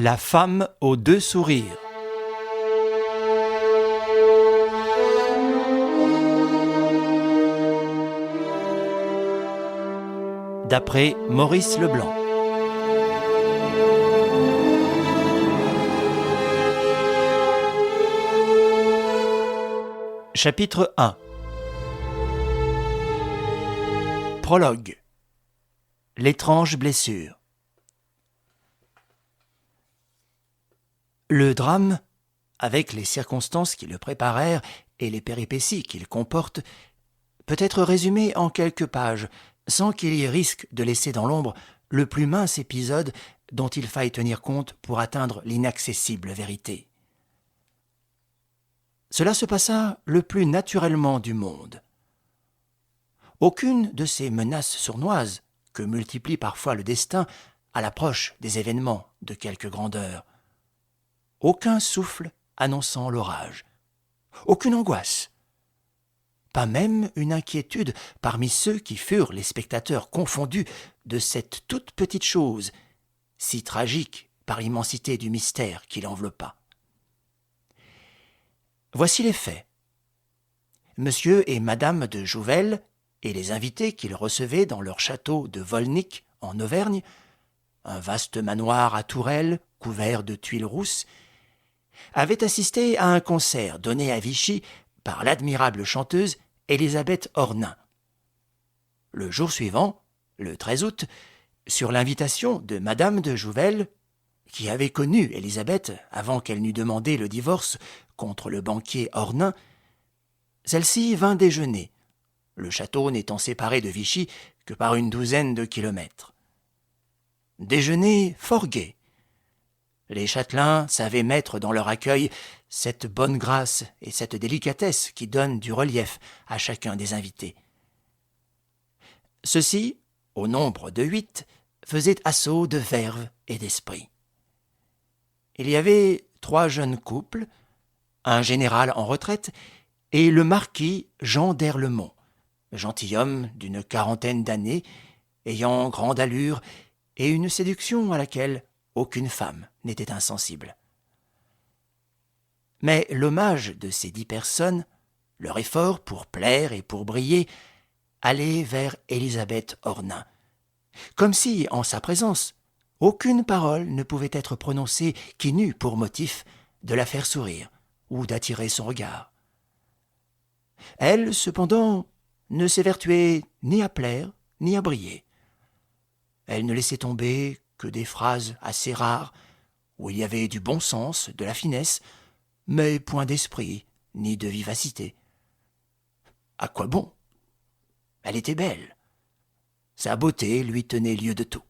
La femme aux deux sourires. D'après Maurice Leblanc. Chapitre 1. Prologue. L'étrange blessure. Le drame, avec les circonstances qui le préparèrent et les péripéties qu'il comporte, peut être résumé en quelques pages, sans qu'il y ait risque de laisser dans l'ombre le plus mince épisode dont il faille tenir compte pour atteindre l'inaccessible vérité. Cela se passa le plus naturellement du monde. Aucune de ces menaces sournoises que multiplie parfois le destin à l'approche des événements de quelque grandeur. Aucun souffle annonçant l'orage. Aucune angoisse. Pas même une inquiétude parmi ceux qui furent les spectateurs confondus de cette toute petite chose, si tragique par l'immensité du mystère qui l'enveloppa. Voici les faits. Monsieur et madame de Jouvel et les invités qu'ils recevaient dans leur château de Volnick en Auvergne, un vaste manoir à tourelles couvert de tuiles rousses, avaient assisté à un concert donné à Vichy par l'admirable chanteuse Élisabeth Ornain. Le jour suivant, le 13 août, sur l'invitation de madame de Jouvel, qui avait connu Élisabeth avant qu'elle n'eût demandé le divorce contre le banquier Ornain, celle-ci vint déjeuner, le château n'étant séparé de Vichy que par une douzaine de kilomètres. Déjeuner fort gai. Les châtelains savaient mettre dans leur accueil cette bonne grâce et cette délicatesse qui donnent du relief à chacun des invités. Ceux-ci, au nombre de 8, faisaient assaut de verve et d'esprit. Il y avait 3 jeunes couples, un général en retraite et le marquis Jean d'Erlemont, gentilhomme d'une 40aine d'années, ayant grande allure et une séduction à laquelle aucune femme n'était insensible. Mais l'hommage de ces 10 personnes, leur effort pour plaire et pour briller, allait vers Élisabeth Ornain, comme si, en sa présence, aucune parole ne pouvait être prononcée qui n'eût pour motif de la faire sourire ou d'attirer son regard. Elle, cependant, ne s'évertuait ni à plaire ni à briller. Elle ne laissait tomber que des phrases assez rares, où il y avait du bon sens, de la finesse, mais point d'esprit, ni de vivacité. À quoi bon? Elle était belle. Sa beauté lui tenait lieu de tout.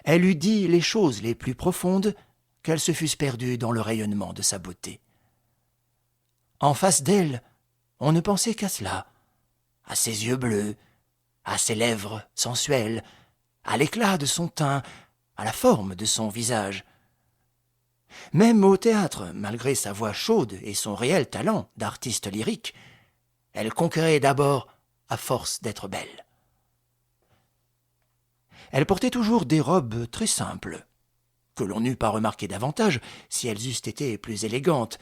Elle eût dit les choses les plus profondes qu'elles se fussent perdues dans le rayonnement de sa beauté. En face d'elle, on ne pensait qu'à cela, à ses yeux bleus, à ses lèvres sensuelles, à l'éclat de son teint, à la forme de son visage. Même au théâtre, malgré sa voix chaude et son réel talent d'artiste lyrique, elle conquérait d'abord à force d'être belle. Elle portait toujours des robes très simples, que l'on n'eût pas remarqué davantage si elles eussent été plus élégantes,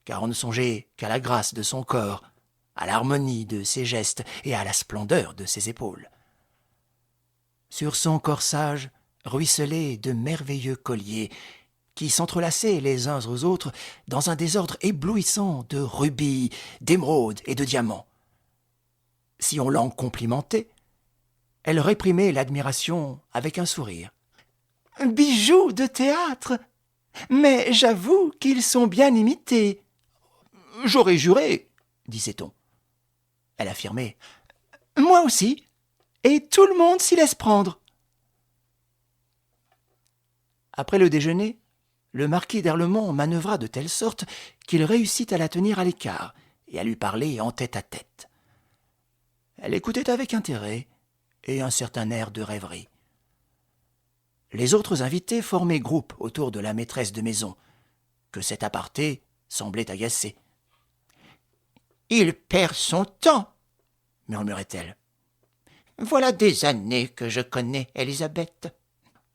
car on ne songeait qu'à la grâce de son corps, à l'harmonie de ses gestes et à la splendeur de ses épaules. Sur son corsage ruisselaient de merveilleux colliers qui s'entrelaçaient les uns aux autres dans un désordre éblouissant de rubis, d'émeraudes et de diamants. Si on l'en complimentait, elle réprimait l'admiration avec un sourire. « Bijoux de théâtre! Mais j'avoue qu'ils sont bien imités. »« J'aurais juré, » disait-on. Elle affirmait. « Moi aussi, et tout le monde s'y laisse prendre. » Après le déjeuner, le marquis d'Erlemont manœuvra de telle sorte qu'il réussit à la tenir à l'écart et à lui parler en tête-à-tête. Elle écoutait avec intérêt et un certain air de rêverie. Les autres invités formaient groupe autour de la maîtresse de maison, que cet aparté semblait agacer. « Il perd son temps, » murmurait-elle. « Voilà des années que je connais Élisabeth.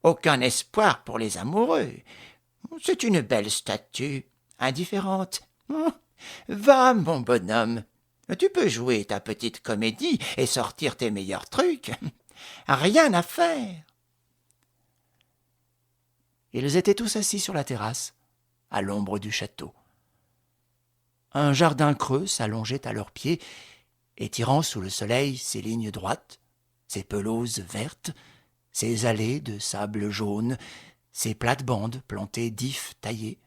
Aucun espoir pour les amoureux. C'est une belle statue, indifférente. Va, mon bonhomme, tu peux jouer ta petite comédie et sortir tes meilleurs trucs. Rien à faire. » Ils étaient tous assis sur la terrasse, à l'ombre du château. Un jardin creux s'allongeait à leurs pieds, étirant sous le soleil ses lignes droites, ses pelouses vertes, ses allées de sable jaune, ses plates-bandes plantées d'ifs taillés.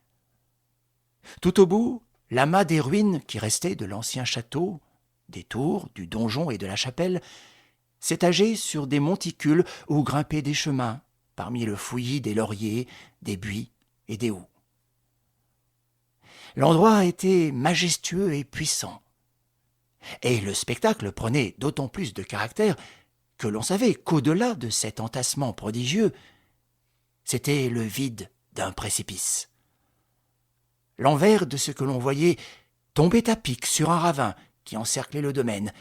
Tout au bout, l'amas des ruines qui restaient de l'ancien château, des tours, du donjon et de la chapelle, s'étageait sur des monticules où grimpaient des chemins, parmi le fouillis des lauriers, des buis et des houx. L'endroit était majestueux et puissant, et le spectacle prenait d'autant plus de caractère que l'on savait qu'au-delà de cet entassement prodigieux, c'était le vide d'un précipice. L'envers de ce que l'on voyait tombait à pic sur un ravin qui encerclait le domaine,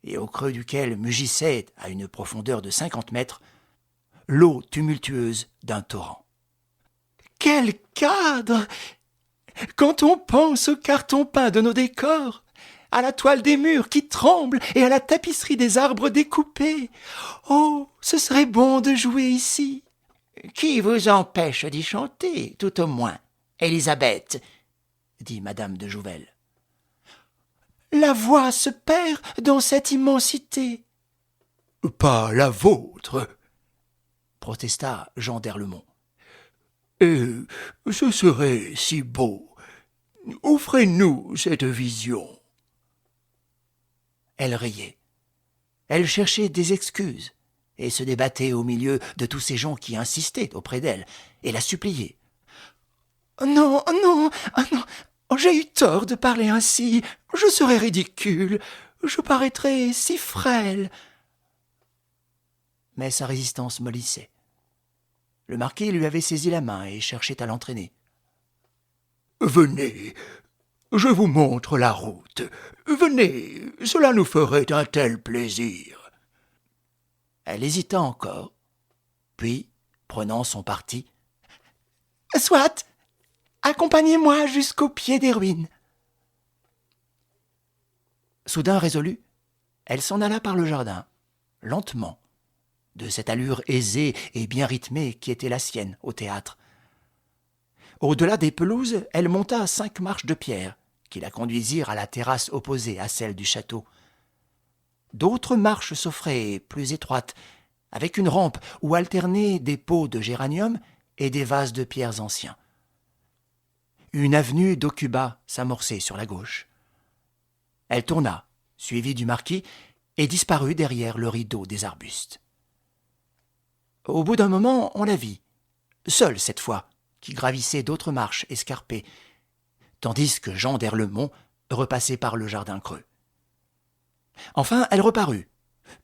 et au creux duquel mugissait, à une profondeur de 50 mètres, l'eau tumultueuse d'un torrent. « Quel cadre ! Quand on pense au carton peint de nos décors, à la toile des murs qui tremble et à la tapisserie des arbres découpés, oh, ce serait bon de jouer ici. »« Qui vous empêche d'y chanter, tout au moins, Élisabeth ?» dit madame de Jouvel. « La voix se perd dans cette immensité. »« Pas la vôtre, » protesta Jean d'Erlemont. « Et ce serait si beau. Offrez-nous cette vision. » Elle riait. Elle cherchait des excuses et se débattait au milieu de tous ces gens qui insistaient auprès d'elle et la suppliaient. « Non, non, non, j'ai eu tort de parler ainsi. Je serais ridicule. Je paraîtrais si frêle. » Mais sa résistance mollissait. Le marquis lui avait saisi la main et cherchait à l'entraîner. « Venez, je vous montre la route. Venez, cela nous ferait un tel plaisir. » Elle hésita encore, puis, prenant son parti, « Soit, accompagnez-moi jusqu'au pied des ruines. » Soudain résolue, elle s'en alla par le jardin, lentement, de cette allure aisée et bien rythmée qui était la sienne au théâtre. Au-delà des pelouses, elle monta 5 marches de pierre qui la conduisirent à la terrasse opposée à celle du château. D'autres marches s'offraient, plus étroites, avec une rampe où alternaient des pots de géranium et des vases de pierres anciens. Une avenue d'Aucuba s'amorçait sur la gauche. Elle tourna, suivie du marquis, et disparut derrière le rideau des arbustes. Au bout d'un moment, on la vit, seule cette fois, qui gravissait d'autres marches escarpées, tandis que Jean d'Erlemont repassait par le jardin creux. Enfin, elle reparut,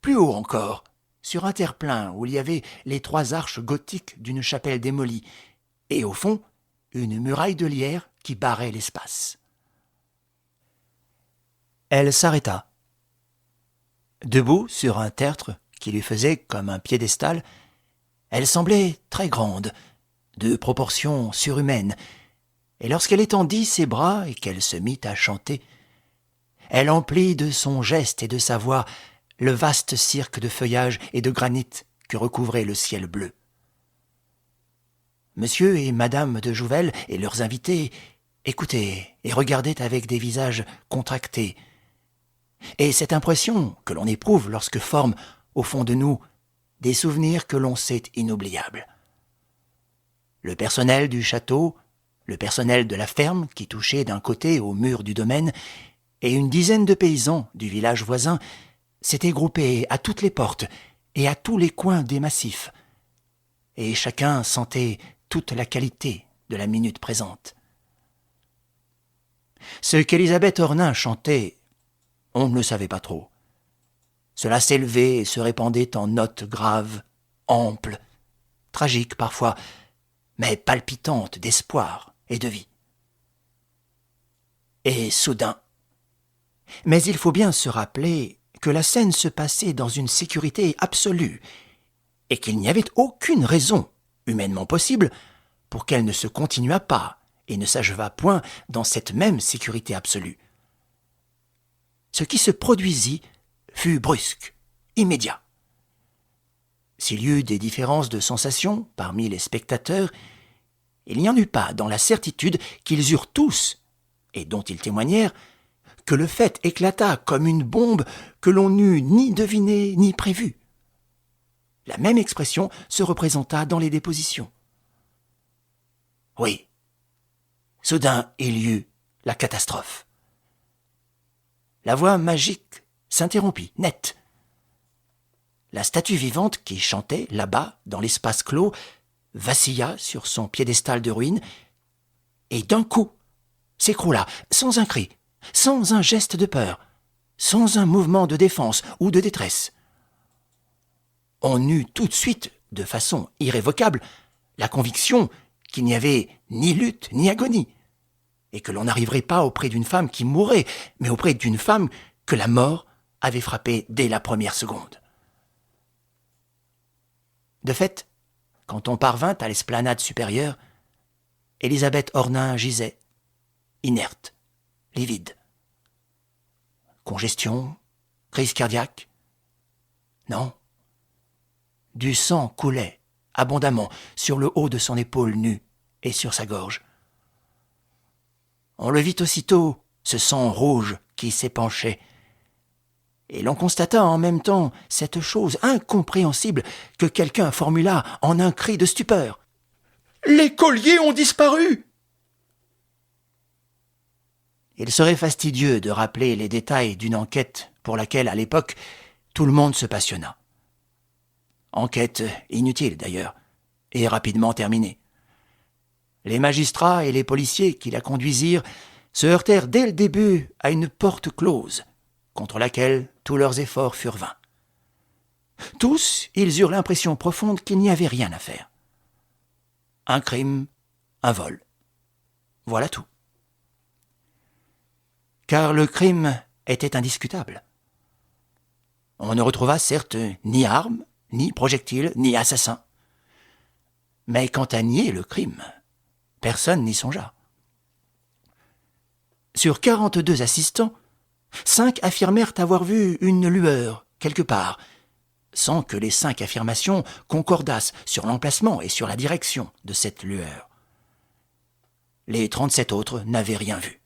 plus haut encore, sur un terre-plein où il y avait les 3 arches gothiques d'une chapelle démolie, et au fond, une muraille de lierre qui barrait l'espace. Elle s'arrêta. Debout sur un tertre qui lui faisait comme un piédestal, elle semblait très grande, de proportions surhumaines, et lorsqu'elle étendit ses bras et qu'elle se mit à chanter, elle emplit de son geste et de sa voix le vaste cirque de feuillage et de granit que recouvrait le ciel bleu. Monsieur et madame de Jouvel et leurs invités écoutaient et regardaient avec des visages contractés. Et cette impression que l'on éprouve lorsque forment, au fond de nous, des souvenirs que l'on sait inoubliables. Le personnel du château, le personnel de la ferme qui touchait d'un côté au mur du domaine, et une dizaine de paysans du village voisin s'étaient groupés à toutes les portes et à tous les coins des massifs, et chacun sentait toute la qualité de la minute présente. Ce qu'Élisabeth Ornain chantait, on ne le savait pas trop. Cela s'élevait et se répandait en notes graves, amples, tragiques parfois, mais palpitantes d'espoir et de vie. Et soudain, mais il faut bien se rappeler que la scène se passait dans une sécurité absolue et qu'il n'y avait aucune raison humainement possible, pour qu'elle ne se continuât pas et ne s'achevât point dans cette même sécurité absolue. Ce qui se produisit fut brusque, immédiat. S'il y eut des différences de sensations parmi les spectateurs, il n'y en eut pas dans la certitude qu'ils eurent tous, et dont ils témoignèrent, que le fait éclata comme une bombe que l'on n'eût ni devinée ni prévue. La même expression se représenta dans les dépositions. Oui, soudain il y eut la catastrophe. La voix magique s'interrompit, net. La statue vivante qui chantait là-bas, dans l'espace clos, vacilla sur son piédestal de ruines et d'un coup s'écroula, sans un cri, sans un geste de peur, sans un mouvement de défense ou de détresse. On eut tout de suite, de façon irrévocable, la conviction qu'il n'y avait ni lutte ni agonie, et que l'on n'arriverait pas auprès d'une femme qui mourait, mais auprès d'une femme que la mort avait frappée dès la première seconde. De fait, quand on parvint à l'esplanade supérieure, Élisabeth Ornain gisait, inerte, livide. Congestion, crise cardiaque? Non. Du sang coulait abondamment sur le haut de son épaule nue et sur sa gorge. On le vit aussitôt, ce sang rouge qui s'épanchait, et l'on constata en même temps cette chose incompréhensible que quelqu'un formula en un cri de stupeur. « Les colliers ont disparu !» Il serait fastidieux de rappeler les détails d'une enquête pour laquelle, à l'époque, tout le monde se passionna. Enquête inutile, d'ailleurs, et rapidement terminée. Les magistrats et les policiers qui la conduisirent se heurtèrent dès le début à une porte close, contre laquelle tous leurs efforts furent vains. Tous, ils eurent l'impression profonde qu'il n'y avait rien à faire. Un crime, un vol. Voilà tout. Car le crime était indiscutable. On ne retrouva certes ni armes, ni projectiles, ni assassin. Mais quant à nier le crime, personne n'y songea. Sur 42 assistants, 5 affirmèrent avoir vu une lueur quelque part, sans que les 5 affirmations concordassent sur l'emplacement et sur la direction de cette lueur. Les 37 autres n'avaient rien vu.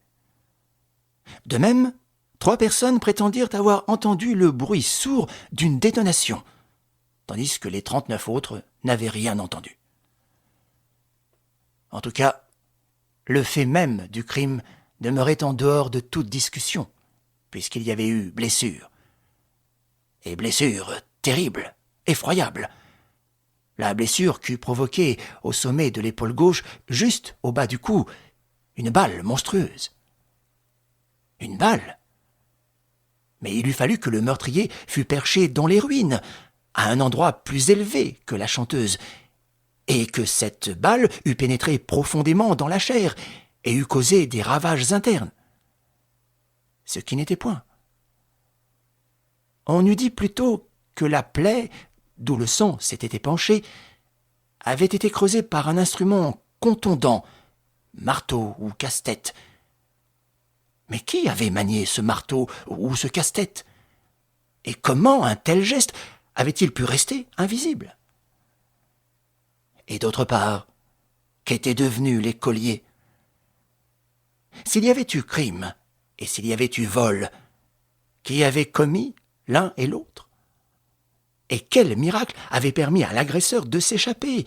De même, 3 personnes prétendirent avoir entendu le bruit sourd d'une détonation, tandis que les 39 autres n'avaient rien entendu. En tout cas, le fait même du crime demeurait en dehors de toute discussion, puisqu'il y avait eu blessure. Et blessure terrible, effroyable. La blessure qu'eût provoquée au sommet de l'épaule gauche, juste au bas du cou, une balle monstrueuse. Une balle. Mais il eût fallu que le meurtrier fût perché dans les ruines, à un endroit plus élevé que la chanteuse, et que cette balle eût pénétré profondément dans la chair et eût causé des ravages internes. Ce qui n'était point. On eût dit plutôt que la plaie, d'où le sang s'était épanché, avait été creusée par un instrument contondant, marteau ou casse-tête. Mais qui avait manié ce marteau ou ce casse-tête? Et comment un tel geste avait-il pu rester invisible? Et d'autre part, qu'étaient devenus les colliers? S'il y avait eu crime, et s'il y avait eu vol, qui avait commis l'un et l'autre? Et quel miracle avait permis à l'agresseur de s'échapper,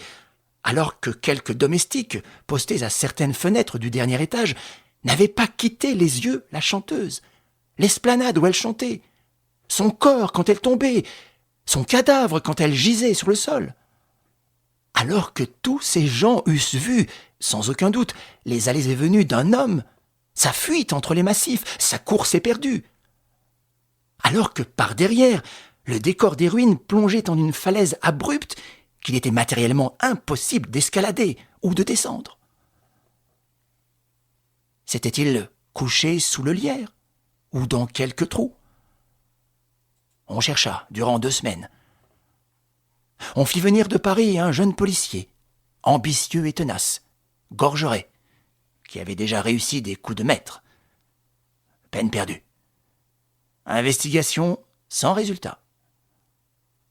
alors que quelques domestiques, postés à certaines fenêtres du dernier étage, n'avaient pas quitté les yeux la chanteuse, l'esplanade où elle chantait, son corps quand elle tombait, son cadavre quand elle gisait sur le sol? Alors que tous ces gens eussent vu, sans aucun doute, les allées et venues d'un homme, sa fuite entre les massifs, sa course éperdue. Alors que par derrière, le décor des ruines plongeait en une falaise abrupte qu'il était matériellement impossible d'escalader ou de descendre. S'était-il couché sous le lierre ou dans quelque trou? On chercha durant 2 semaines. On fit venir de Paris un jeune policier ambitieux et tenace, Gorgeret, qui avait déjà réussi des coups de maître. Peine perdue. Investigation sans résultat.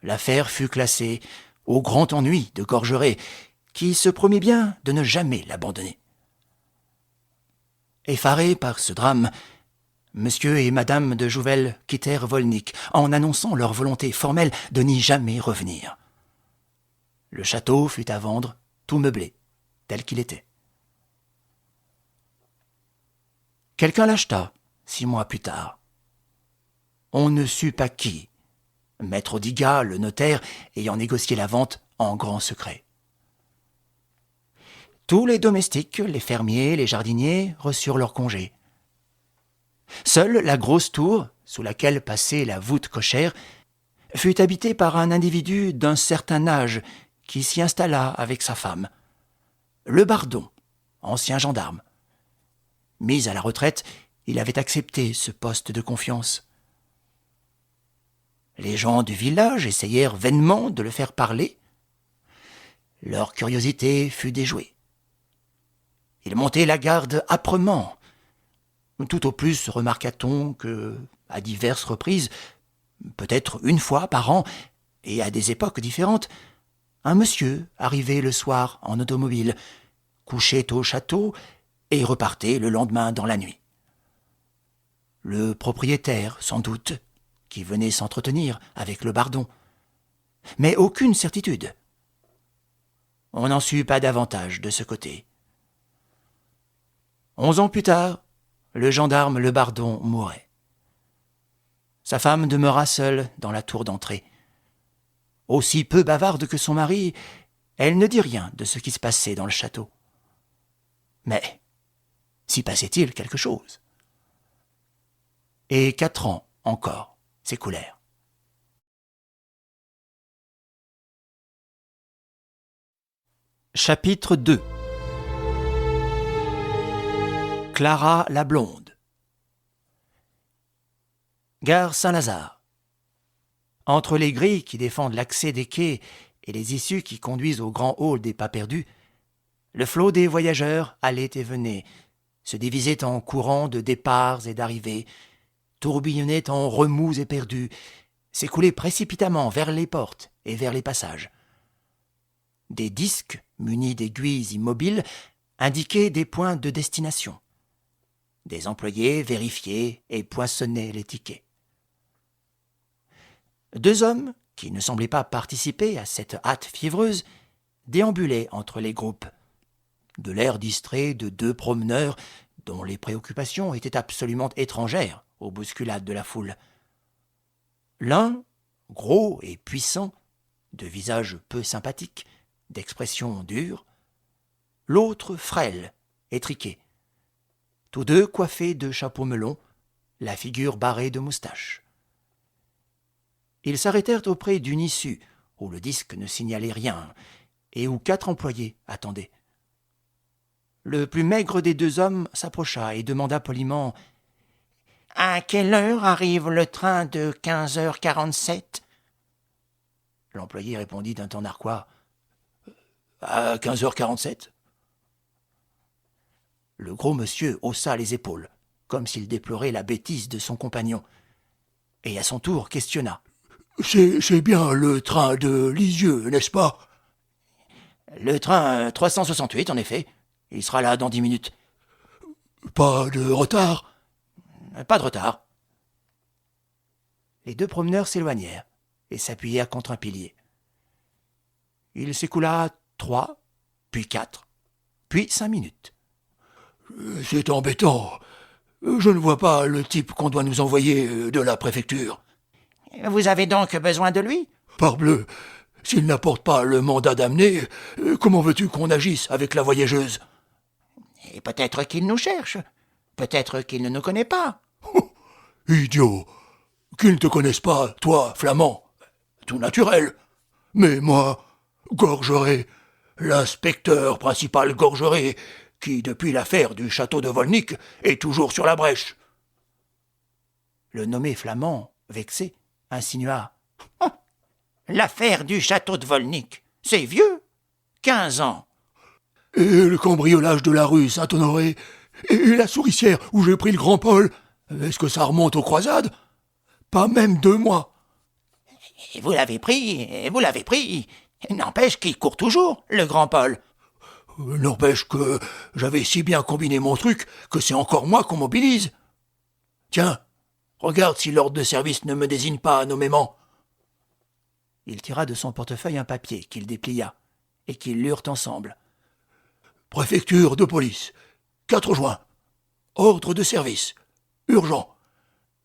L'affaire fut classée au grand ennui de Gorgeret, qui se promet bien de ne jamais l'abandonner. Effarés par ce drame, Monsieur et Madame de Jouvel quittèrent Volnick en annonçant leur volonté formelle de n'y jamais revenir. Le château fut à vendre, tout meublé, tel qu'il était. Quelqu'un l'acheta, 6 mois plus tard. On ne sut pas qui, Maître Odiga, le notaire, ayant négocié la vente en grand secret. Tous les domestiques, les fermiers, les jardiniers reçurent leur congé. Seule la grosse tour, sous laquelle passait la voûte cochère, fut habitée par un individu d'un certain âge qui s'y installa avec sa femme. Le Bardon, ancien gendarme. Mis à la retraite, il avait accepté ce poste de confiance. Les gens du village essayèrent vainement de le faire parler. Leur curiosité fut déjouée. Il montait la garde âprement. Tout au plus remarqua-t-on que, à diverses reprises, peut-être une fois par an, et à des époques différentes, un monsieur arrivait le soir en automobile, couchait au château et repartait le lendemain dans la nuit. Le propriétaire, sans doute, qui venait s'entretenir avec le Bardon. Mais aucune certitude. On n'en sut pas davantage de ce côté. 11 ans plus tard, le gendarme Le Bardon mourait. Sa femme demeura seule dans la tour d'entrée. Aussi peu bavarde que son mari, elle ne dit rien de ce qui se passait dans le château. Mais s'y passait-il quelque chose? Et 4 ans encore s'écoulèrent. Chapitre 2. Clara la blonde. Gare Saint-Lazare. Entre les grilles qui défendent l'accès des quais et les issues qui conduisent au grand hall des pas perdus, le flot des voyageurs allait et venait, se divisait en courants de départs et d'arrivées, tourbillonnait en remous éperdus, s'écoulait précipitamment vers les portes et vers les passages. Des disques, munis d'aiguilles immobiles, indiquaient des points de destination. Des employés vérifiaient et poinçonnaient les tickets. 2 hommes, qui ne semblaient pas participer à cette hâte fiévreuse, déambulaient entre les groupes. De l'air distrait de 2 promeneurs dont les préoccupations étaient absolument étrangères aux bousculades de la foule. L'un, gros et puissant, de visage peu sympathique, d'expression dure, l'autre frêle, étriqué. Tous deux coiffés de chapeaux melons, la figure barrée de moustaches. Ils s'arrêtèrent auprès d'une issue où le disque ne signalait rien et où 4 employés attendaient. Le plus maigre des 2 hommes s'approcha et demanda poliment « À quelle heure arrive le train de 15h47 » L'employé répondit d'un ton narquois « À 15h47 » Le gros monsieur haussa les épaules, comme s'il déplorait la bêtise de son compagnon, et à son tour questionna. « C'est bien le train de Lisieux, n'est-ce pas ?»« Le train 368, en effet. Il sera là dans 10 minutes. »« Pas de retard ?»« Pas de retard. » Les 2 promeneurs s'éloignèrent et s'appuyèrent contre un pilier. Il s'écoula 3, puis 4, puis 5 minutes. « C'est embêtant. Je ne vois pas le type qu'on doit nous envoyer de la préfecture. »« Vous avez donc besoin de lui ?»« Parbleu, s'il n'apporte pas le mandat d'amener, comment veux-tu qu'on agisse avec la voyageuse ?»« Et peut-être qu'il nous cherche. Peut-être qu'il ne nous connaît pas. »« Idiot. Qu'il ne te connaisse pas, toi, Flamand. Tout naturel. Mais moi, Gorgeret, l'inspecteur principal Gorgeret, qui, depuis l'affaire du château de Volnick, est toujours sur la brèche. » Le nommé Flamand, vexé, insinua. « L'affaire du château de Volnick, c'est vieux. 15 ans. Et le cambriolage de la rue Saint-Honoré, et la souricière où j'ai pris le grand Paul, est-ce que ça remonte aux croisades? Pas même 2 mois. Et vous l'avez pris, et vous l'avez pris. N'empêche qu'il court toujours, le grand Paul. N'empêche que j'avais si bien combiné mon truc que c'est encore moi qu'on mobilise. Tiens, regarde si l'ordre de service ne me désigne pas nommément. Il tira de son portefeuille un papier qu'il déplia et qu'ils lurent ensemble. Préfecture de police, 4 juin. Ordre de service. Urgent.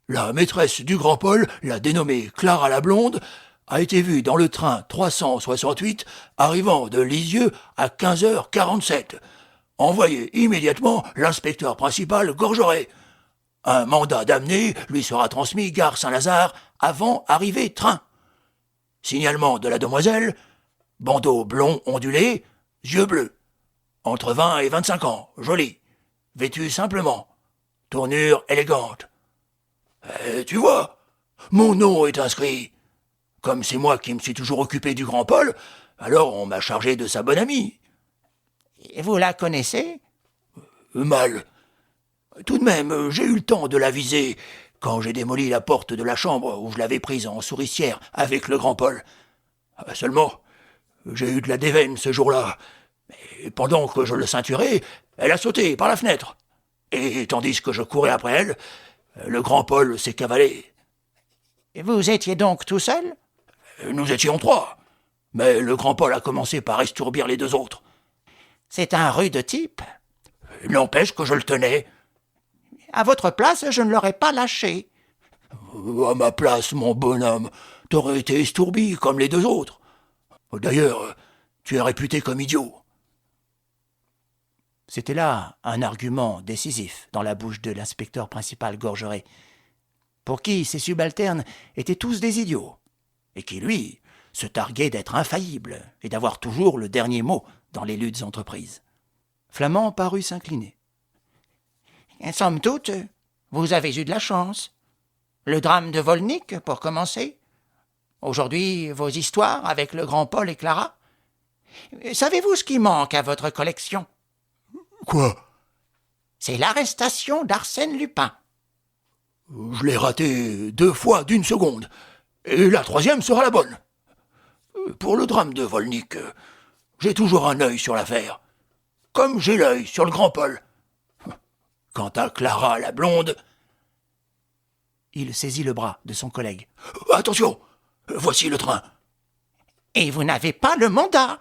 La maîtresse du grand Paul, la dénommée Clara la Blonde, a été vue dans le train 368 arrivant de Lisieux à 15h47. Envoyez immédiatement l'inspecteur principal Gorgeret. Un mandat d'amener lui sera transmis gare Saint-Lazare avant arrivée train. Signalement de la demoiselle, bandeau blond ondulé, yeux bleus. Entre 20 et 25 ans, joli. Vêtu simplement. Tournure élégante. Tu vois, mon nom est inscrit. Comme c'est moi qui me suis toujours occupé du grand Paul, alors on m'a chargé de sa bonne amie. Et vous la connaissez? Mal. Tout de même, j'ai eu le temps de la viser quand j'ai démoli la porte de la chambre où je l'avais prise en souricière avec le grand Paul. Seulement, j'ai eu de la déveine ce jour-là. Et pendant que je le ceinturais, elle a sauté par la fenêtre. Et tandis que je courais après elle, le grand Paul s'est cavalé. Et vous étiez donc tout seul? Nous étions 3. Mais le grand Paul a commencé par estourbir les 2 autres. C'est un rude type. N'empêche que je le tenais. À votre place, je ne l'aurais pas lâché. À ma place, mon bonhomme, t'aurais été estourbi comme les 2 autres. D'ailleurs, tu es réputé comme idiot. C'était là un argument décisif dans la bouche de l'inspecteur principal Gorgeret, pour qui ses subalternes étaient tous des idiots, et qui, lui, se targuait d'être infaillible et d'avoir toujours le dernier mot dans les luttes entreprises. Flamand parut s'incliner. Somme toute, vous avez eu de la chance. Le drame de Volnick, pour commencer. Aujourd'hui, vos histoires avec le grand Paul et Clara. Savez-vous ce qui manque à votre collection? Quoi? C'est l'arrestation d'Arsène Lupin. Je l'ai raté 2 fois d'1 seconde, et la 3e sera la bonne. Pour le drame de Volnick, j'ai toujours un œil sur l'affaire, comme j'ai l'œil sur le grand Paul. Quant à Clara la Blonde... Il saisit le bras de son collègue. Attention, voici le train. Et vous n'avez pas le mandat.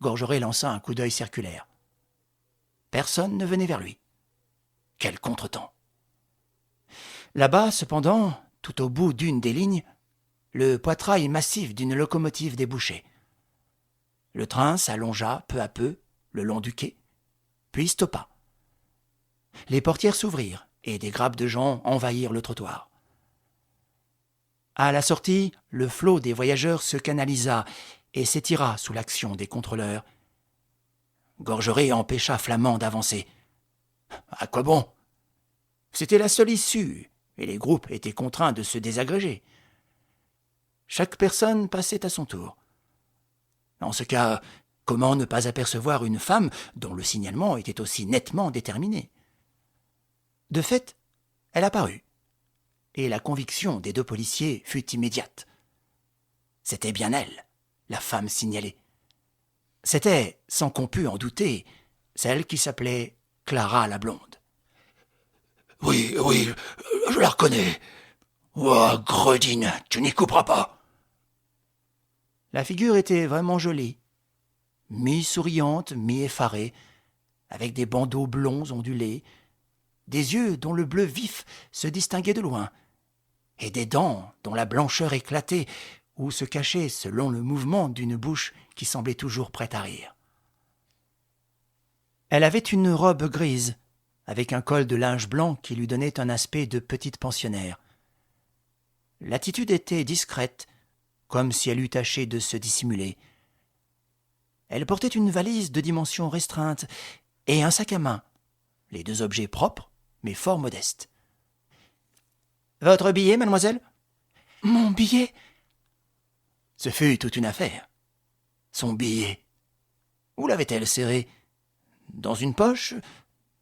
Gorgeret lança un coup d'œil circulaire. Personne ne venait vers lui. Quel contretemps! Là-bas, cependant, tout au bout d'une des lignes, le poitrail massif d'une locomotive débouchait. Le train s'allongea peu à peu le long du quai, puis stoppa. Les portières s'ouvrirent et des grappes de gens envahirent le trottoir. À la sortie, le flot des voyageurs se canalisa et s'étira sous l'action des contrôleurs. Gorgeret empêcha Flamand d'avancer. À quoi bon? C'était la seule issue, et les groupes étaient contraints de se désagréger. Chaque personne passait à son tour. En ce cas, comment ne pas apercevoir une femme dont le signalement était aussi nettement déterminé? De fait, elle apparut, et la conviction des 2 policiers fut immédiate. C'était bien elle, la femme signalée. C'était, sans qu'on pût en douter, celle qui s'appelait Clara la Blonde. Oui, je la reconnais. Oh, gredine, tu n'y couperas pas. La figure était vraiment jolie, mi-souriante, mi-effarée, avec des bandeaux blonds ondulés, des yeux dont le bleu vif se distinguait de loin, et des dents dont la blancheur éclatait ou se cachait selon le mouvement d'une bouche qui semblait toujours prête à rire. Elle avait une robe grise, avec un col de linge blanc qui lui donnait un aspect de petite pensionnaire. L'attitude était discrète, comme si elle eût tâché de se dissimuler. Elle portait une valise de dimension restreinte et un sac à main, les 2 objets propres, mais fort modestes. « Votre billet, mademoiselle ?»« Mon billet ?» Ce fut toute une affaire. Son billet. Où l'avait-elle serré? Dans une poche?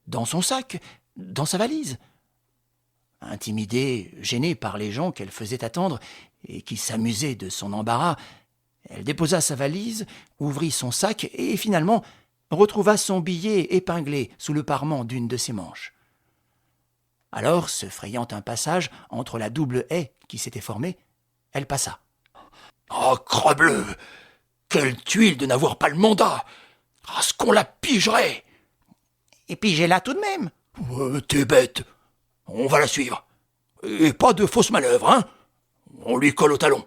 Dans son sac? Dans sa valise? Intimidée, gênée par les gens qu'elle faisait attendre et qui s'amusaient de son embarras, elle déposa sa valise, ouvrit son sac et finalement retrouva son billet épinglé sous le parement d'une de ses manches. Alors, se frayant un passage entre la double haie qui s'était formée, elle passa. « Ah, crebleu! Quelle tuile de n'avoir pas le mandat! Ah, ce qu'on la pigerait! » « Et pigez-la tout de même !»« T'es bête! On va la suivre. Et pas de fausse manœuvre, hein? On lui colle au talon. »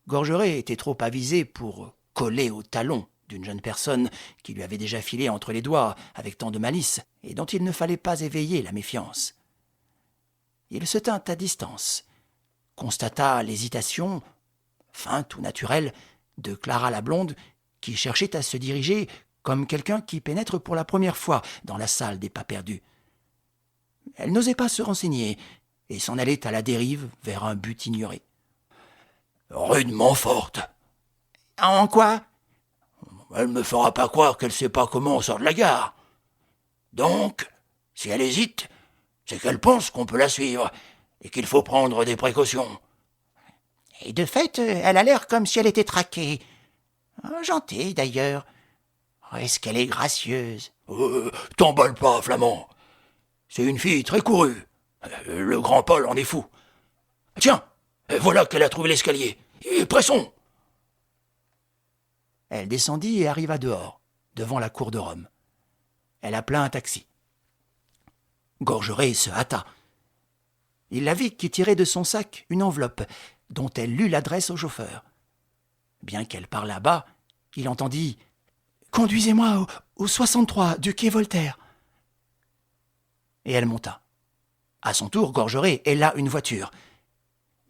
Gorgeret était trop avisé pour coller au talon d'une jeune personne qui lui avait déjà filé entre les doigts avec tant de malice et dont il ne fallait pas éveiller la méfiance. Il se tint à distance, constata l'hésitation, feinte ou naturelle, de Clara la blonde qui cherchait à se diriger comme quelqu'un qui pénètre pour la première fois dans la salle des pas perdus. Elle n'osait pas se renseigner et s'en allait à la dérive vers un but ignoré. « Rudement forte. »« En quoi ?»« Elle me fera pas croire qu'elle sait pas comment on sort de la gare. Donc, si elle hésite, c'est qu'elle pense qu'on peut la suivre et qu'il faut prendre des précautions. » Et de fait, elle a l'air comme si elle était traquée. Gentille, d'ailleurs. Est-ce qu'elle est gracieuse ? T'emballe pas, Flamand. C'est une fille très courue. Le grand Paul en est fou. Tiens, voilà qu'elle a trouvé l'escalier. Et pressons !» Elle descendit et arriva dehors, devant la cour de Rome. Elle appela un taxi. Gorgeret se hâta. Il la vit qui tirait de son sac une enveloppe dont elle lut l'adresse au chauffeur. Bien qu'elle parlât bas, il entendit « Conduisez-moi au 63 du quai Voltaire. » Et elle monta. À son tour, Gorgeret héla une voiture.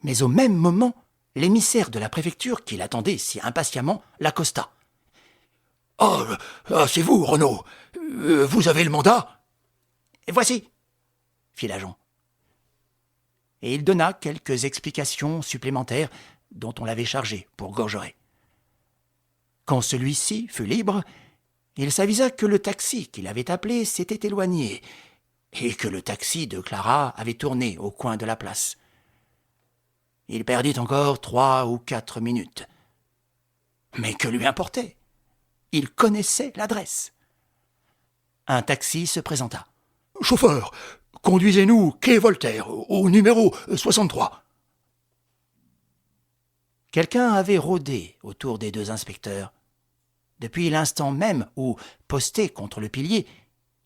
Mais au même moment, l'émissaire de la préfecture, qui l'attendait si impatiemment, l'accosta. « Ah, c'est vous, Renaud. Vous avez le mandat ?»« Voici, » fit l'agent. Et il donna quelques explications supplémentaires dont on l'avait chargé pour Gorgeret. Quand celui-ci fut libre, il s'avisa que le taxi qu'il avait appelé s'était éloigné et que le taxi de Clara avait tourné au coin de la place. Il perdit encore 3 ou 4 minutes. Mais que lui importait ? Il connaissait l'adresse. Un taxi se présenta. « Chauffeur, conduisez-nous quai Voltaire, au numéro 63. » Quelqu'un avait rôdé autour des deux inspecteurs. Depuis l'instant même où, posté contre le pilier,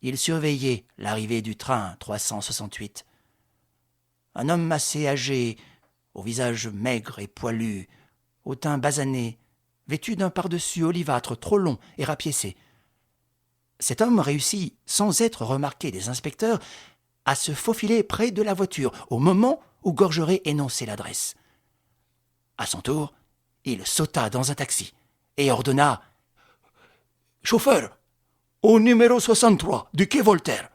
il surveillait l'arrivée du train 368. Un homme assez âgé, au visage maigre et poilu, au teint basané, vêtu d'un pardessus olivâtre trop long et rapiécé. Cet homme réussit, sans être remarqué des inspecteurs, à se faufiler près de la voiture au moment où Gorgeret énonçait l'adresse. À son tour, il sauta dans un taxi et ordonna « Chauffeur, au numéro 63 du quai Voltaire. »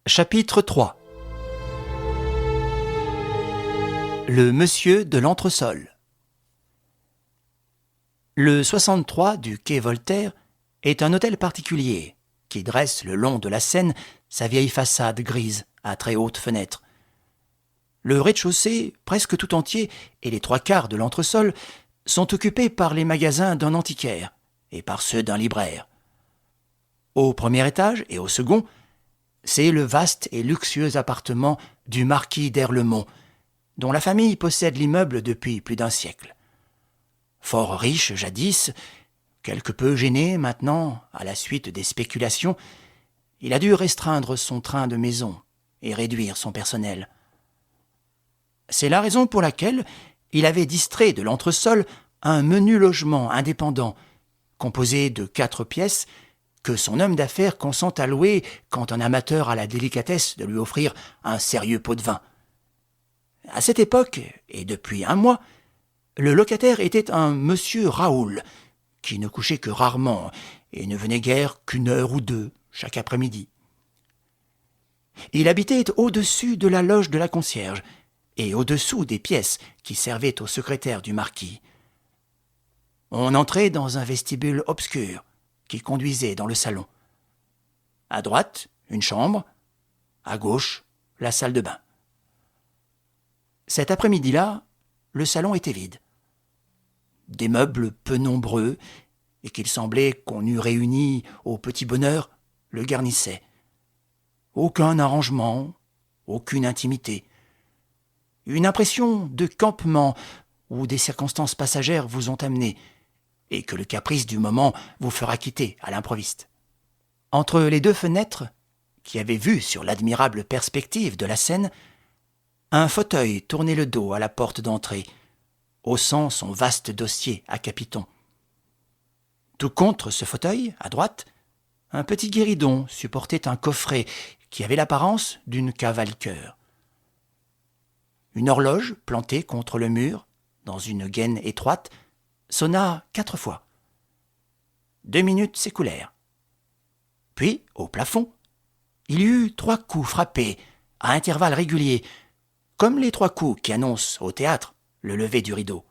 Chapitre 3. Le monsieur de l'entresol. Le 63 du quai Voltaire est un hôtel particulier qui dresse le long de la Seine sa vieille façade grise à très hautes fenêtres. Le rez-de-chaussée, presque tout entier, et les 3/4 de l'entresol sont occupés par les magasins d'un antiquaire et par ceux d'un libraire. Au premier étage et au second, c'est le vaste et luxueux appartement du marquis d'Erlemont, dont la famille possède l'immeuble depuis plus d'un siècle. Fort riche jadis, quelque peu gêné maintenant à la suite des spéculations, il a dû restreindre son train de maison et réduire son personnel. C'est la raison pour laquelle il avait distrait de l'entresol un menu logement indépendant, composé de 4 pièces, que son homme d'affaires consent à louer quand un amateur a la délicatesse de lui offrir un sérieux pot de vin. À cette époque, et depuis 1 mois, le locataire était un monsieur Raoul, qui ne couchait que rarement et ne venait guère qu'1 heure ou 2 chaque après-midi. Il habitait au-dessus de la loge de la concierge, et au-dessous des pièces qui servaient au secrétaire du marquis. On entrait dans un vestibule obscur qui conduisait dans le salon. À droite, une chambre, à gauche, la salle de bain. Cet après-midi-là, le salon était vide. Des meubles peu nombreux, et qu'il semblait qu'on eût réunis au petit bonheur, le garnissaient. Aucun arrangement, aucune intimité. Une impression de campement où des circonstances passagères vous ont amené, et que le caprice du moment vous fera quitter à l'improviste. Entre les deux fenêtres, qui avaient vue sur l'admirable perspective de la Seine, un fauteuil tournait le dos à la porte d'entrée, haussant son vaste dossier à capiton. Tout contre ce fauteuil, à droite, un petit guéridon supportait un coffret qui avait l'apparence d'une cave à liqueur. Une horloge plantée contre le mur, dans une gaine étroite, sonna 4 fois. 2 minutes s'écoulèrent. Puis, au plafond, il y eut 3 coups frappés, à intervalles réguliers, comme les 3 coups qui annoncent au théâtre le lever du rideau.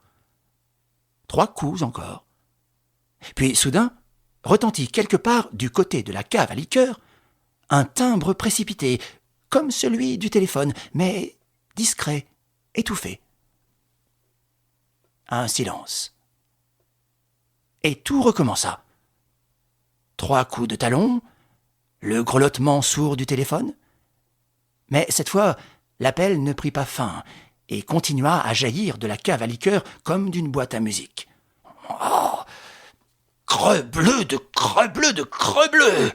3 coups encore. Puis, soudain, retentit quelque part du côté de la cave à liqueur un timbre précipité, comme celui du téléphone, mais discret, étouffé. Un silence. Et tout recommença. 3 coups de talon, le grelottement sourd du téléphone. Mais cette fois, l'appel ne prit pas fin et continua à jaillir de la cave à liqueur comme d'une boîte à musique. « Oh ! Crebleu de crebleu de crebleu !»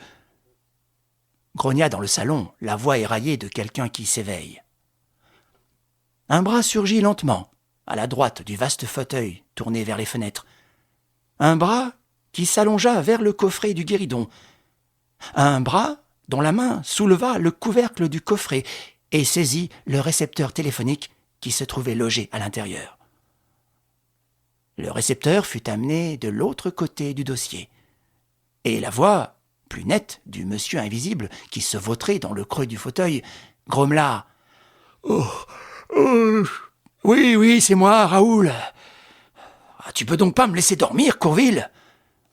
grogna dans le salon la voix éraillée de quelqu'un qui s'éveille. Un bras surgit lentement, à la droite du vaste fauteuil tourné vers les fenêtres. Un bras qui s'allongea vers le coffret du guéridon. Un bras dont la main souleva le couvercle du coffret et saisit le récepteur téléphonique qui se trouvait logé à l'intérieur. Le récepteur fut amené de l'autre côté du dossier, et la voix, plus nette, du monsieur invisible qui se vautrait dans le creux du fauteuil, grommela « Oui, c'est moi, Raoul. Tu peux donc pas me laisser dormir, Courville ?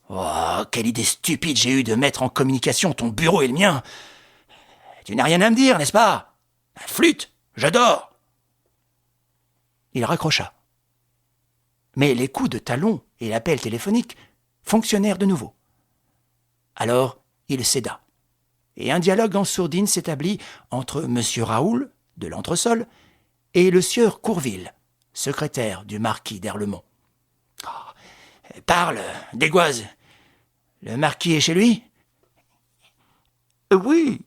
Oh, quelle idée stupide j'ai eue de mettre en communication ton bureau et le mien. Tu n'as rien à me dire, n'est-ce pas ? Flûte, j'adore !» Il raccrocha. Mais les coups de talon et l'appel téléphonique fonctionnèrent de nouveau. Alors, il céda, et un dialogue en sourdine s'établit entre M. Raoul, de l'entresol, et le sieur Courville, secrétaire du marquis d'Erlemont. Oh, « Parle, dégoise. Le marquis est chez lui ?»« Oui,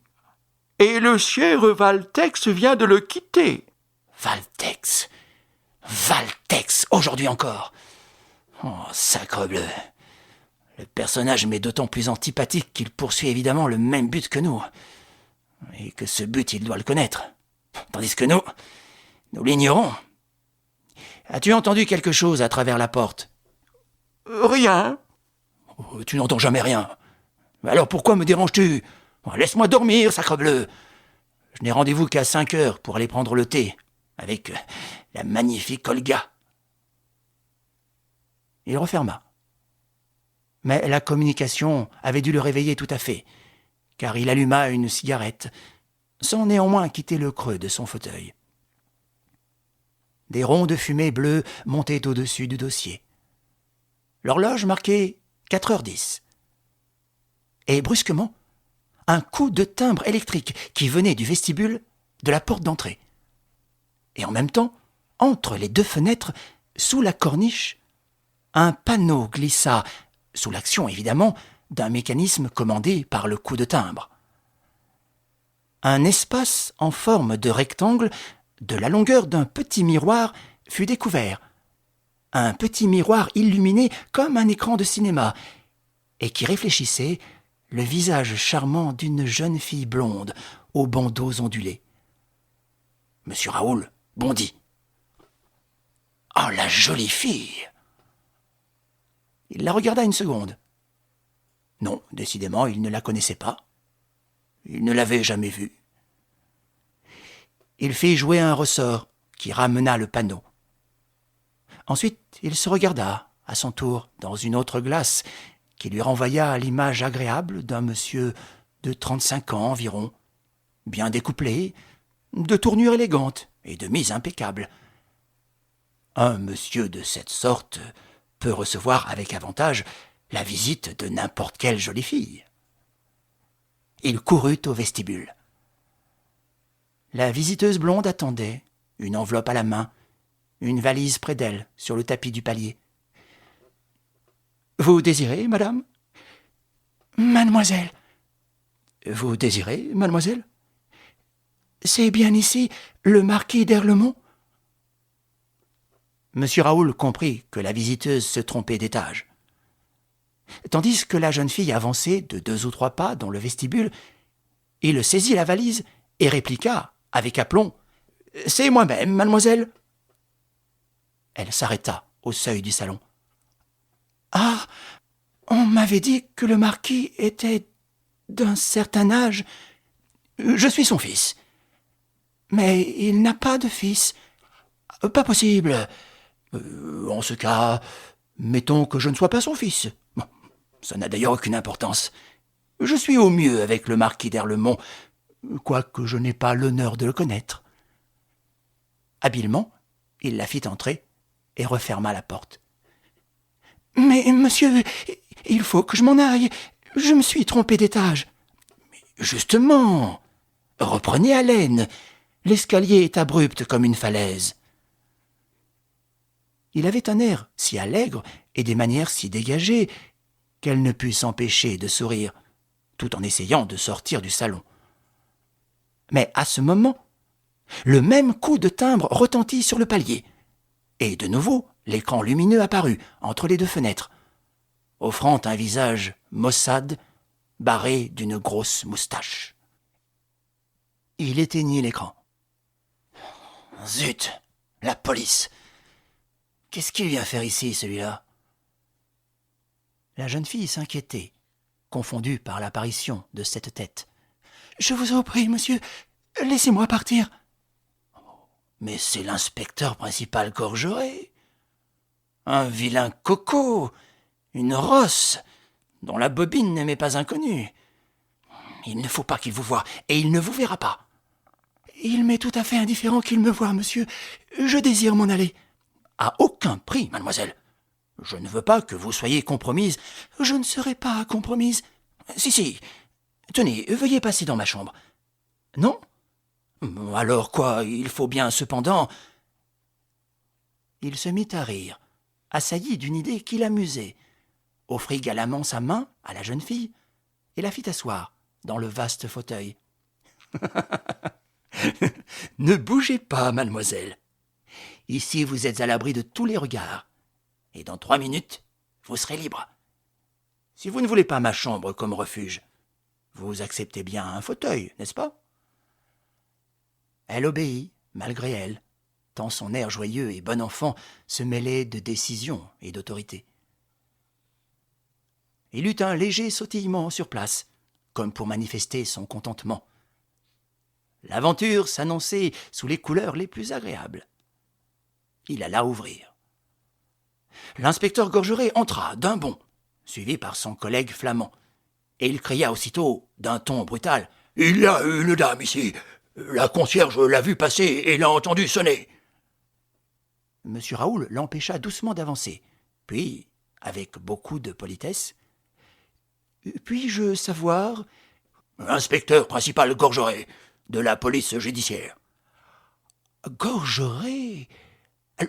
et le sieur Valtex vient de le quitter. »« Valtex, aujourd'hui encore. Oh, sacrebleu. Le personnage m'est d'autant plus antipathique qu'il poursuit évidemment le même but que nous. Et que ce but, il doit le connaître. Tandis que nous l'ignorons. As-tu entendu quelque chose à travers la porte ? » ?»« Rien. » »« Tu n'entends jamais rien. Alors pourquoi me déranges-tu ? Laisse-moi dormir, sacrebleu. Je n'ai rendez-vous qu'à 5 heures pour aller prendre le thé avec la magnifique Olga. » Il referma. Mais la communication avait dû le réveiller tout à fait, car il alluma une cigarette, sans néanmoins quitter le creux de son fauteuil. Des ronds de fumée bleue montaient au-dessus du dossier. L'horloge marquait 4h10. Et brusquement, un coup de timbre électrique qui venait du vestibule de la porte d'entrée. Et en même temps, entre les 2 fenêtres, sous la corniche, un panneau glissa, sous l'action évidemment d'un mécanisme commandé par le coup de timbre. Un espace en forme de rectangle, de la longueur d'un petit miroir, fut découvert. Un petit miroir illuminé comme un écran de cinéma, et qui réfléchissait le visage charmant d'une jeune fille blonde aux bandeaux ondulés. Monsieur Raoul bondit. « Oh, la jolie fille !» Il la regarda une seconde. Non, décidément, il ne la connaissait pas. Il ne l'avait jamais vue. Il fit jouer un ressort qui ramena le panneau. Ensuite, il se regarda, à son tour, dans une autre glace, qui lui renvoya l'image agréable d'un monsieur de 35 ans environ, bien découplé, de tournure élégante et de mise impeccable. Un monsieur de cette sorte peut recevoir avec avantage la visite de n'importe quelle jolie fille. Il courut au vestibule. La visiteuse blonde attendait, une enveloppe à la main, une valise près d'elle, sur le tapis du palier. « Vous désirez, madame ?»« Mademoiselle. »« Vous désirez, mademoiselle ?»« C'est bien ici le marquis d'Erlemont ?» Monsieur Raoul comprit que la visiteuse se trompait d'étage. Tandis que la jeune fille avançait de 2 ou 3 pas dans le vestibule, il saisit la valise et répliqua, avec aplomb, « C'est moi-même, mademoiselle. » Elle s'arrêta au seuil du salon. « Ah, on m'avait dit que le marquis était d'un certain âge. Je suis son fils. »« Mais il n'a pas de fils. »« Pas possible. En ce cas, mettons que je ne sois pas son fils. Bon, ça n'a d'ailleurs aucune importance. Je suis au mieux avec le marquis d'Erlemont, quoique je n'ai pas l'honneur de le connaître. » Habilement, il la fit entrer et referma la porte. « Mais, monsieur, il faut que je m'en aille. Je me suis trompé d'étage. »« Justement, reprenez haleine. L'escalier est abrupt comme une falaise. » Il avait un air si allègre et des manières si dégagées qu'elle ne put s'empêcher de sourire, tout en essayant de sortir du salon. Mais à ce moment, le même coup de timbre retentit sur le palier, et de nouveau l'écran lumineux apparut entre les 2 fenêtres, offrant un visage maussade, barré d'une grosse moustache. Il éteignit l'écran. « Zut, la police! Qu'est-ce qu'il vient faire ici, celui-là » La jeune fille s'inquiétait, confondue par l'apparition de cette tête. « Je vous en prie, monsieur, laissez-moi partir. »« Mais c'est l'inspecteur principal Gorgeret. Un vilain coco, une rosse, dont la bobine ne m'est pas inconnue. Il ne faut pas qu'il vous voie, et il ne vous verra pas. »« Il m'est tout à fait indifférent qu'il me voie, monsieur. Je désire m'en aller. »« À aucun prix, mademoiselle. Je ne veux pas que vous soyez compromise. »« Je ne serai pas compromise. »« Si. Tenez, veuillez passer dans ma chambre. »« Non ? Alors quoi, il faut bien cependant... » Il se mit à rire, assailli d'une idée qui l'amusait, offrit galamment sa main à la jeune fille et la fit asseoir dans le vaste fauteuil. « Ne bougez pas, mademoiselle. Ici, vous êtes à l'abri de tous les regards. Et dans 3 minutes, vous serez libre. Si vous ne voulez pas ma chambre comme refuge, vous acceptez bien un fauteuil, n'est-ce pas ?» Elle obéit, malgré elle, tant son air joyeux et bon enfant se mêlait de décision et d'autorité. Il eut un léger sautillement sur place, comme pour manifester son contentement. L'aventure s'annonçait sous les couleurs les plus agréables. Il alla ouvrir. L'inspecteur Gorgeret entra d'un bond, suivi par son collègue flamand, et il cria aussitôt, d'un ton brutal, « Il y a une dame ici. La concierge l'a vue passer et l'a entendu sonner. » M. Raoul l'empêcha doucement d'avancer, puis, avec beaucoup de politesse, « Puis-je savoir... »« Inspecteur principal Gorgeret, de la police judiciaire. »« Gorgeret ?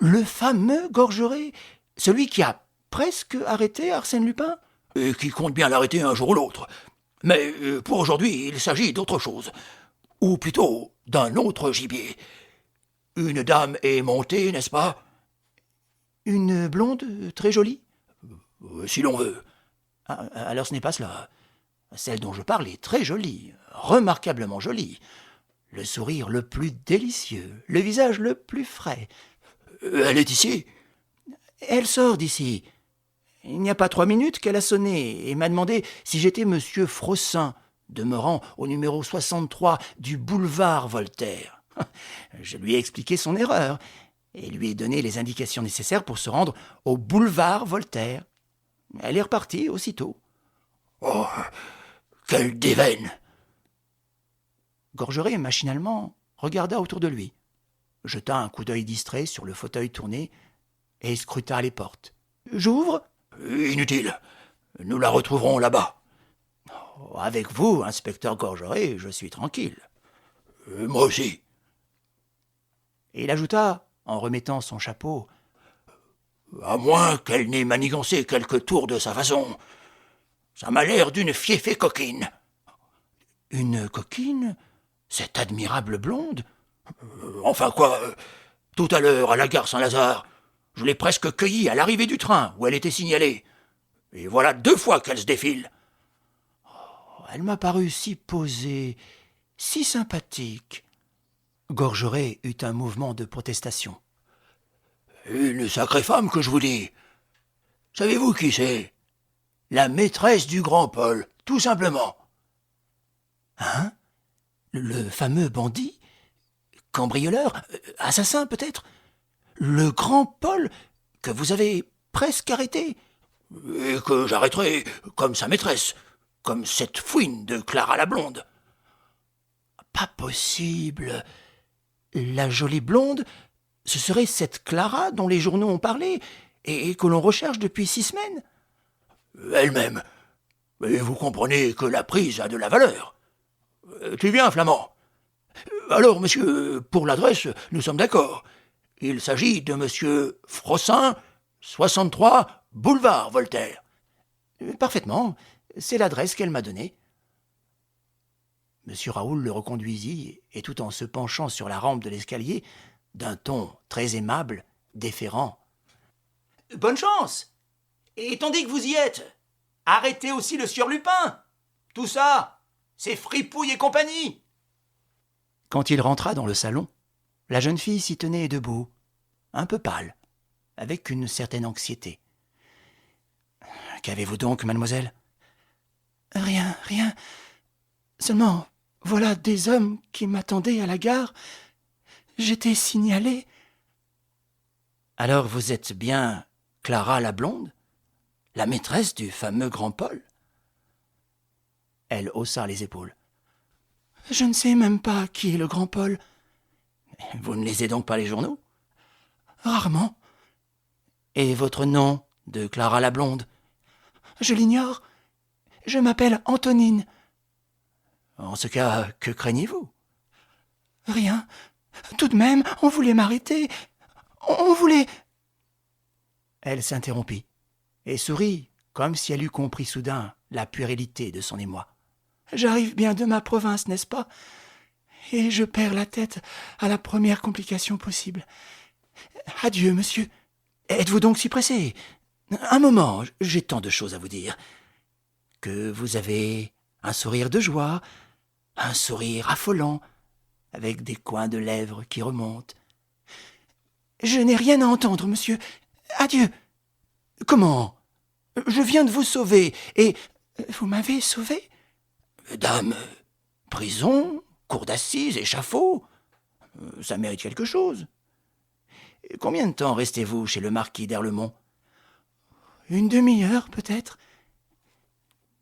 Le fameux Gorgeret ? Celui qui a presque arrêté Arsène Lupin ? » ?»« Et qui compte bien l'arrêter un jour ou l'autre. Mais pour aujourd'hui, il s'agit d'autre chose. Ou plutôt d'un autre gibier. Une dame est montée, n'est-ce pas ? » ?»« Une blonde très jolie ? » ?»« Si l'on veut. » »« Alors ce n'est pas cela. Celle dont je parle est très jolie, remarquablement jolie. Le sourire le plus délicieux, le visage le plus frais. »« Elle est ici ? » ?»« Elle sort d'ici. Il n'y a pas 3 minutes qu'elle a sonné et m'a demandé si j'étais monsieur Frossin, demeurant au numéro 63 du boulevard Voltaire. » Je lui ai expliqué son erreur et lui ai donné les indications nécessaires pour se rendre au boulevard Voltaire. Elle est repartie aussitôt. Oh, quelle déveine! Gorgeret, machinalement, regarda autour de lui, jeta un coup d'œil distrait sur le fauteuil tourné et scruta les portes. « J'ouvre ?» Inutile. Nous la retrouverons là-bas. Oh, avec vous, inspecteur Gorgeret, je suis tranquille. Moi aussi. Et il ajouta, en remettant son chapeau, À moins qu'elle n'ait manigancé quelques tours de sa façon. Ça m'a l'air d'une fieffée coquine. Une coquine? Cette admirable blonde? Enfin quoi, tout à l'heure à la gare Saint-Lazare, je l'ai presque cueillie à l'arrivée du train où elle était signalée. Et voilà 2 fois qu'elle se défile. Elle m'a paru si posée, si sympathique. Gorgeret eut un mouvement de protestation. Une sacrée femme que je vous dis. Savez-vous qui c'est? La maîtresse du grand Paul, tout simplement. Hein? Le fameux bandit? Cambrioleur? Assassin, peut-être? Le grand Paul que vous avez presque arrêté? Et que j'arrêterai comme sa maîtresse, comme cette fouine de Clara la blonde. Pas possible. La jolie blonde, ce serait cette Clara dont les journaux ont parlé et que l'on recherche depuis 6 semaines? Elle-même. Mais vous comprenez que la prise a de la valeur. Tu viens, Flamand? Alors, monsieur, pour l'adresse, nous sommes d'accord. Il s'agit de monsieur Frossin, 63, boulevard Voltaire. Parfaitement, c'est l'adresse qu'elle m'a donnée. Monsieur Raoul le reconduisit, et tout en se penchant sur la rampe de l'escalier, d'un ton très aimable, déférent. « Bonne chance! Et tandis que vous y êtes, arrêtez aussi le sieur Lupin! Tout ça, c'est Fripouille et compagnie !» Quand il rentra dans le salon, la jeune fille s'y tenait debout, un peu pâle, avec une certaine anxiété. « Qu'avez-vous donc, mademoiselle ?»« Rien, rien. Seulement, voilà des hommes qui m'attendaient à la gare. J'étais signalée. »« Alors vous êtes bien Clara la blonde, la maîtresse du fameux grand Paul ?» Elle haussa les épaules. « Je ne sais même pas qui est le grand Paul. »« Vous ne lisez donc pas les journaux ?»« Rarement. »« Et votre nom de Clara la blonde ?»« Je l'ignore. Je m'appelle Antonine. »« En ce cas, que craignez-vous ?»« Rien. Tout de même, on voulait m'arrêter. On voulait... » Elle s'interrompit et sourit comme si elle eût compris soudain la puérilité de son émoi. « J'arrive bien de ma province, n'est-ce pas? Et je perds la tête à la première complication possible. Adieu, monsieur. Êtes-vous donc si pressé? Un moment, j'ai tant de choses à vous dire. Que vous avez un sourire de joie, un sourire affolant, avec des coins de lèvres qui remontent. Je n'ai rien à entendre, monsieur. Adieu. Comment? Je viens de vous sauver, et vous m'avez sauvé? Dame, Prison, cour d'assises, échafaud, ça mérite quelque chose. Combien de temps restez-vous chez le marquis d'Erlemont? Une demi-heure, peut-être.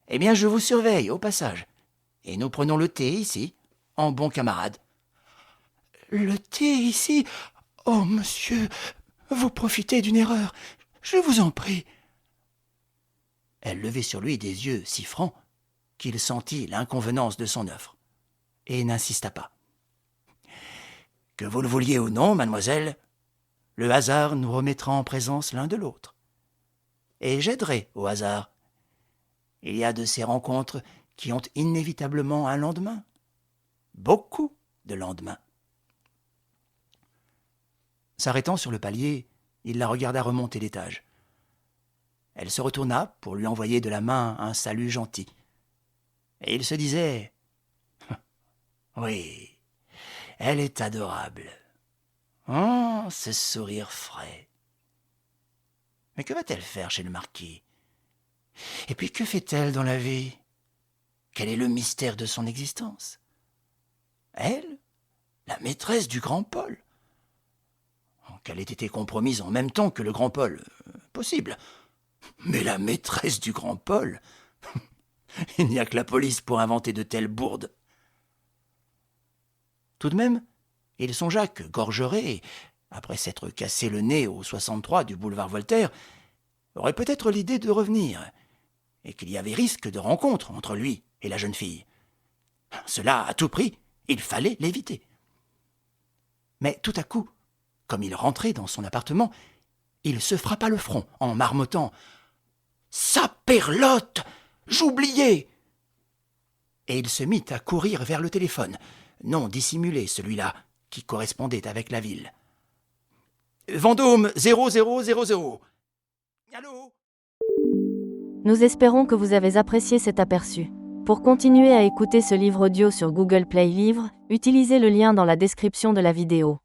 Eh bien, je vous surveille, au passage. Et nous prenons le thé ici, en bons camarades. Le thé ici? Oh, monsieur, vous profitez d'une erreur. Je vous en prie. Elle levait sur lui des yeux si francs qu'il sentit l'inconvenance de son offre, et n'insista pas. Que vous le vouliez ou non, mademoiselle, le hasard nous remettra en présence l'un de l'autre. Et j'aiderai au hasard. Il y a de ces rencontres qui ont inévitablement un lendemain. Beaucoup de lendemains. S'arrêtant sur le palier, il la regarda remonter l'étage. Elle se retourna pour lui envoyer de la main un salut gentil. Et il se disait « Oui, elle est adorable. Oh, ce sourire frais. Mais que va-t-elle faire chez le marquis? Et puis que fait-elle dans la vie? Quel est le mystère de son existence? Elle, La maîtresse du grand Paul. Qu'elle ait été compromise en même temps que le grand Paul, possible. Mais la maîtresse du grand Paul, il n'y a que la police pour inventer de telles bourdes. Tout de même, il songea que Gorgeret, après s'être cassé le nez au 63 du boulevard Voltaire, aurait peut-être l'idée de revenir, et qu'il y avait risque de rencontre entre lui et la jeune fille. Cela, à tout prix, il fallait l'éviter. Mais tout à coup, comme il rentrait dans son appartement, il se frappa le front en marmottant « Saperlotte, j'oubliais !» Et il se mit à courir vers le téléphone, non dissimulé celui-là, qui correspondait avec la ville. « Vendôme 0000 »« Allô ?» Nous espérons que vous avez apprécié cet aperçu. Pour continuer à écouter ce livre audio sur Google Play Livres, utilisez le lien dans la description de la vidéo.